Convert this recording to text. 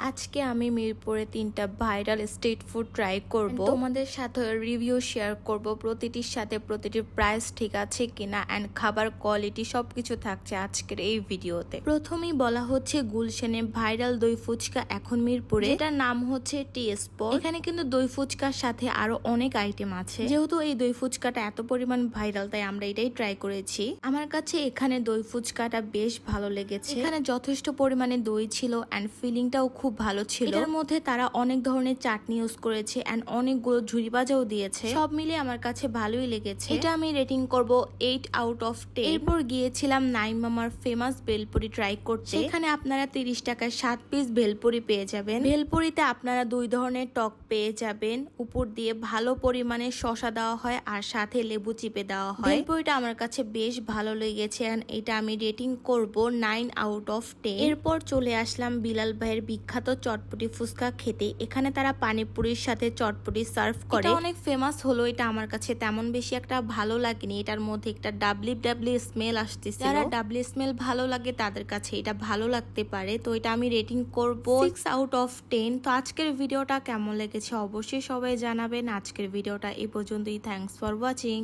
আজকে আমি মিরপুরে 3টা ভাইরাল স্ট্রিট ফুড ট্রাই করব তোমাদের সাথে রিভিউ শেয়ার করব প্রতিটির সাথে প্রতিটির প্রাইস ঠিক আছে কিনা এন্ড খাবার কোয়ালিটি সবকিছু থাকছে আজকের এই ভিডিওতে। প্রথমেই বলা হচ্ছে গুলশানে ভাইরাল দই ফুচকা এখন মিরপুরে, এটার নাম হচ্ছে টি স্পট। এখানে কিন্তু দই ফুচকার সাথে আরো অনেক আইটেম আছে। যেহেতু এই দই ফুচকাটা এত পরিমাণ ভাইরাল তাই আমরা এটাই ট্রাই করেছি। আমার কাছে এখানে দই ফুচকাটা বেশ ভালো লেগেছে। এখানে যথেষ্ট পরিমাণে দই ছিল এন্ড ফিলিংটাও খুব ভালো ছিল। এর মধ্যে তারা অনেক ধরনের চাটনি ইউজ করেছে এন্ড অনেকগুলো ঝুরি ভাজাও দিয়েছে। সব মিলে আমার কাছে ভালোই লেগেছে। এটা আমি রেটিং করব 8 আউট অফ 10। এরপর গিয়েছিলাম নাইম মামার ফেমাস ভেলপুরি ট্রাই করতে। এখানে আপনারা 30 টাকায় 7 পিস ভেলপুরি পেয়ে যাবেন। ভেলপুরিতে আপনারা 2 ধরনের টক পেয়ে যাবেন, উপর দিয়ে ভালো পরিমাণে শসা দেওয়া হয় আর সাথে লেবু চিপে দেওয়া হয়। ভেলপুরিটা আমার কাছে বেশ ভালো লেগেছে এন্ড এটা আমি রেটিং করব 9 আউট অফ 10। এরপর চলে আসলাম বিলাল ভাইয়ের বিখ্যাত চটপটি ফুচকা খেতে। এখানে তারা পানিপুরির সাথে চটপটি সার্ভ করে। এটা অনেক ফেমাস হলো, এটা আমার কাছে তেমন বেশি একটা ভালো লাগেনি। এটার মধ্যে একটা ডাবলি স্মেল আসতেছে। যারা ডাবলি স্মেল ভালো লাগে তাদের কাছে এটা ভালো লাগতে পারে। তো এটা আমি রেটিং করব 6 আউট অফ 10। তো আজকের ভিডিওটা কেমন লেগেছে অবশ্যই সবাই জানাবেন। আজকের ভিডিওটা এই পর্যন্তই। Thanks for watching.